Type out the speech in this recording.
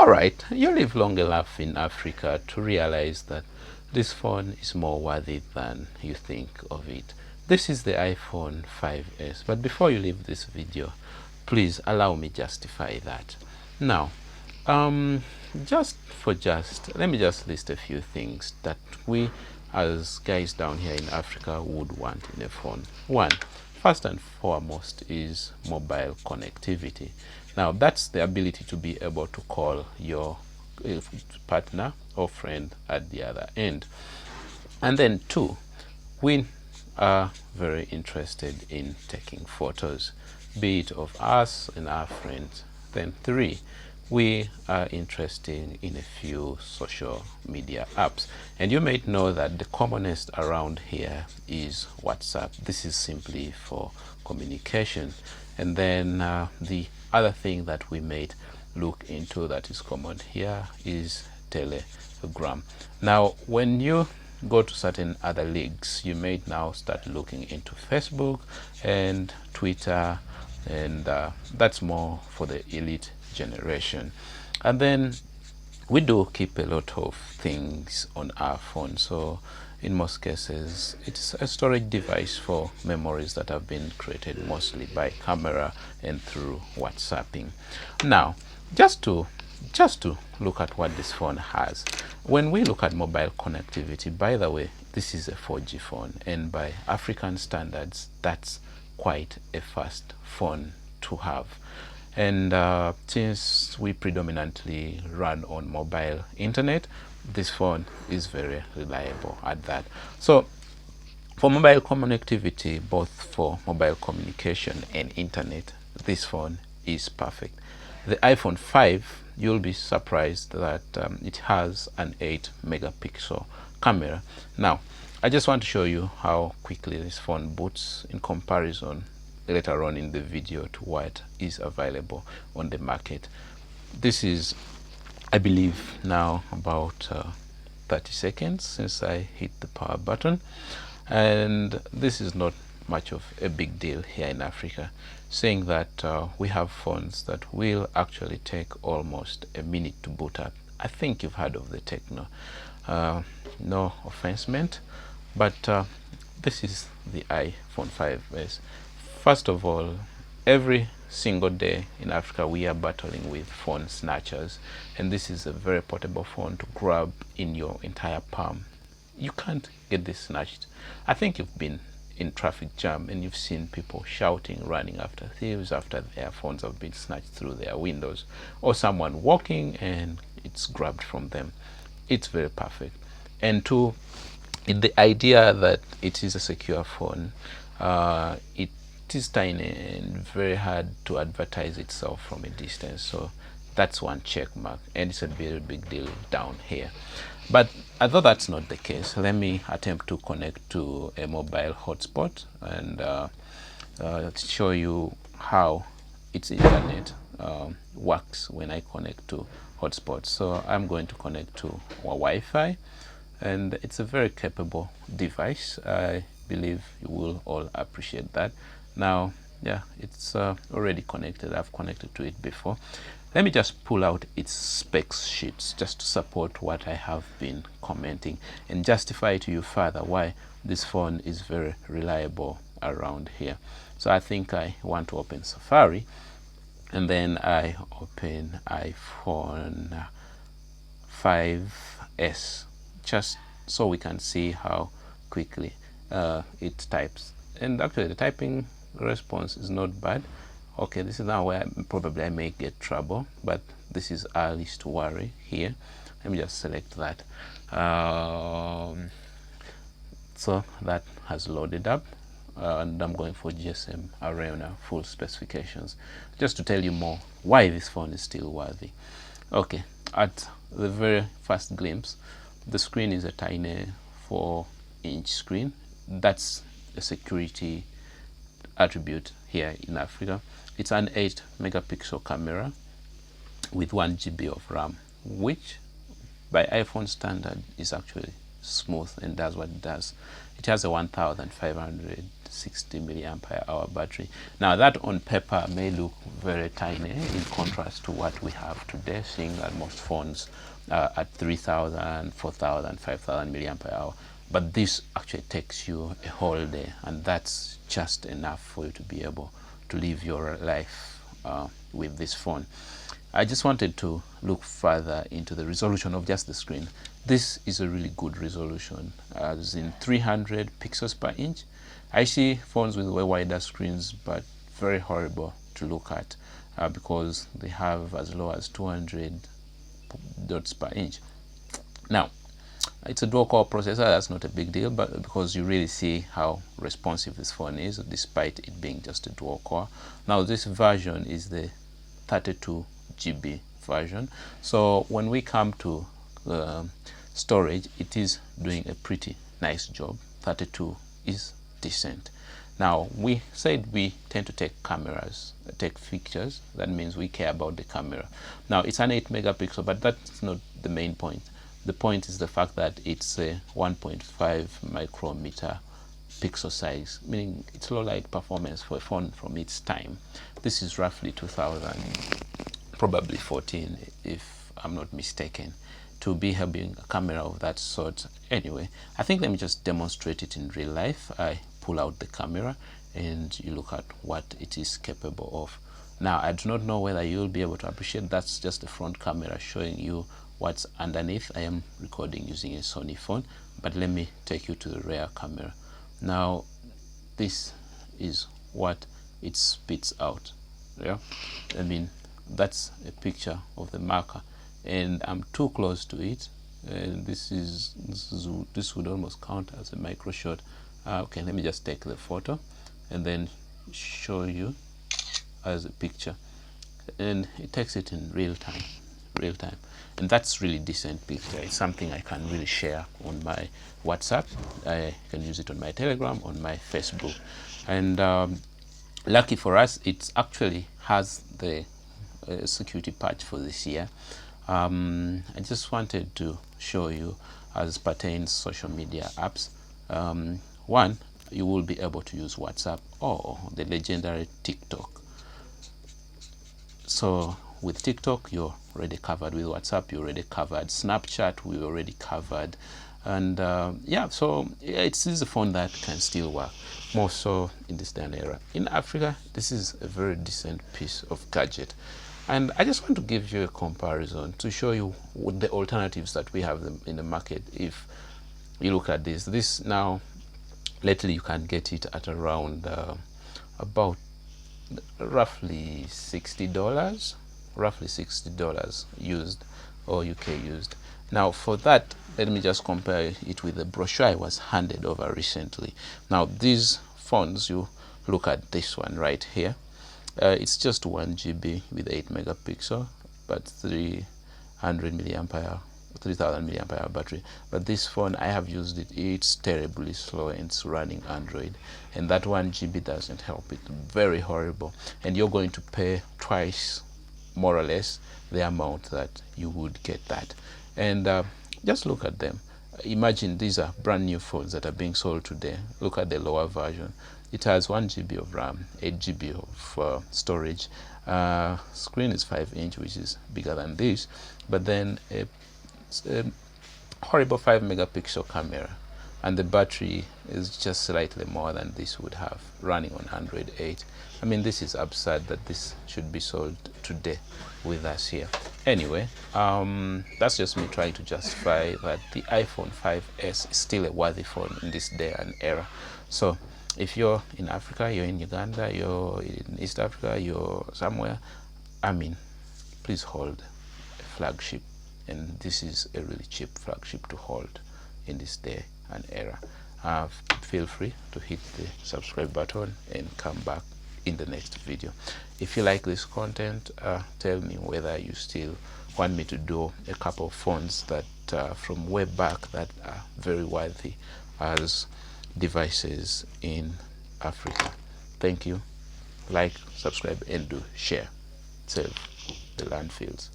All right, you live long enough in Africa to realize that this phone is more worthy than you think of it. This is the iPhone 5S, but before you leave this video, please allow me justify that. Now, let me just list a few things that we as guys down here in Africa would want in a phone. One, first and foremost, is mobile connectivity. Now, that's the ability to be able to call your partner or friend at the other end. And then two, we are very interested in taking photos, be it of us and our friends. Then three, we are interested in a few social media apps. And you may know that the commonest around here is WhatsApp. This is simply for communication. And then the other thing that we may look into that is common here is Telegram. Now, when you go to certain other leagues, you may now start looking into Facebook and Twitter, and that's more for the elite generation. And then we do keep a lot of things on our phone, so in most cases it's a storage device for memories that have been created mostly by camera and through WhatsApping. Now, just to look at what this phone has. When we look at mobile connectivity, by the way, this is a 4G phone, and by African standards, that's quite a fast phone to have. And since we predominantly run on mobile internet, this phone is very reliable at that. So for mobile connectivity, both for mobile communication and internet, this phone is perfect. The iPhone 5, you'll be surprised that it has an 8 megapixel camera. Now, I just want to show you how quickly this phone boots in comparison later on in the video to what is available on the market. This is, I believe, now about 30 seconds since I hit the power button, and this is not much of a big deal here in Africa, saying that we have phones that will actually take almost a minute to boot up. I think you've heard of the Techno. No offense meant, but this is the iPhone 5S. First of all, every single day in Africa we are battling with phone snatchers, and this is a very portable phone to grab in your entire palm. You can't get this snatched. I think you've been in traffic jam and you've seen people shouting, running after thieves after their phones have been snatched through their windows, or someone walking and it's grabbed from them. It's very perfect. And two, the idea that it is a secure phone, it is tiny and very hard to advertise itself from a distance, so that's one check mark, and it's a very big deal down here. But although that's not the case, let me attempt to connect to a mobile hotspot and show you how its internet works when I connect to hotspots. So I'm going to connect to our Wi-Fi, and it's a very capable device. I believe you will all appreciate that. Now, yeah, it's already connected. I've connected to it before. Let me just pull out its specs sheets just to support what I have been commenting and justify to you further why this phone is very reliable around here. So I think I want to open Safari, and then I open iPhone 5S, just so we can see how quickly it types. And actually the typing response is not bad. Okay, this is now where probably I may get trouble, but this is our least worry here. Let me just select that. So that has loaded up, and I'm going for GSM Arena full specifications, just to tell you more why this phone is still worthy. Okay, at the very first glimpse, the screen is a tiny 4-inch screen. That's a security attribute here in Africa. It's an 8 megapixel camera with 1 GB of RAM, which by iPhone standard is actually smooth and does what it does. It has a 1500 60 milliampere hour battery. Now that on paper may look very tiny in contrast to what we have today, seeing that most phones at 3,000, 4,000, 5,000 milliampere hour. But this actually takes you a whole day, and that's just enough for you to be able to live your life with this phone. I just wanted to look further into the resolution of just the screen. This is a really good resolution, as in 300 pixels per inch. I see phones with way wider screens, but very horrible to look at because they have as low as 200 dots per inch. Now, it's a dual-core processor. That's not a big deal, but because you really see how responsive this phone is, despite it being just a dual-core. Now, this version is the 32 GB version. So when we come to storage, it is doing a pretty nice job. 32 is decent. Now, we said we tend to take pictures. That means we care about the camera. Now, it's an 8 megapixel, but that's not the main point. The point is the fact that it's a 1.5 micrometer pixel size, meaning it's low light performance for a phone from its time. This is roughly 2000, probably 14 if I'm not mistaken, to be having a camera of that sort. Anyway, I think let me just demonstrate it in real life. I pull out the camera and you look at what it is capable of. Now, I do not know whether you'll be able to appreciate that's just the front camera showing you what's underneath. I am recording using a Sony phone, but let me take you to the rear camera. Now, this is what it spits out. Yeah, I mean, that's a picture of the marker, and I'm too close to it, and this would almost count as a micro shot. Okay, let me just take the photo and then show you as a picture, and it takes it in real time, and that's really decent picture. It's something I can really share on my WhatsApp. I can use it on my Telegram, on my Facebook, and lucky for us, it actually has the security patch for this year. I just wanted to show you as pertains social media apps. One, you will be able to use WhatsApp or the legendary TikTok. So with TikTok, you're already covered. With WhatsApp, you're already covered. Snapchat, we already covered. And yeah, so this is a phone that can still work, more so in this day and era. In Africa, this is a very decent piece of gadget. And I just want to give you a comparison to show you what the alternatives that we have in the market. If you look at this now, lately you can get it at around about roughly $60, used or UK used. Now for that, let me just compare it with the brochure I was handed over recently. Now these phones, you look at this one right here, it's just 1 GB with 8 megapixel, but 3000 milliampere hour battery. But this phone, I have used it, it's terribly slow and it's running Android, and that 1 GB doesn't help it. Very horrible, and you're going to pay twice more or less the amount that you would get that. And just look at them. Imagine these are brand new phones that are being sold today. Look at the lower version. It has 1 GB of RAM, 8 GB of storage. Screen is 5-inch, which is bigger than this, but then a horrible 5 megapixel camera, and the battery is just slightly more than this would have, running on Android 8. I mean, this is absurd that this should be sold today with us here. Anyway, that's just me trying to justify that the iPhone 5S is still a worthy phone in this day and era. So if you're in Africa, you're in Uganda, you're in East Africa, you're somewhere, I mean, please hold a flagship, and this is a really cheap flagship to hold in this day and era. Feel free to hit the subscribe button and come back in the next video. If you like this content, tell me whether you still want me to do a couple of phones that from way back that are very worthy as devices in Africa. Thank you. Like, subscribe, and do share. Save the landfills.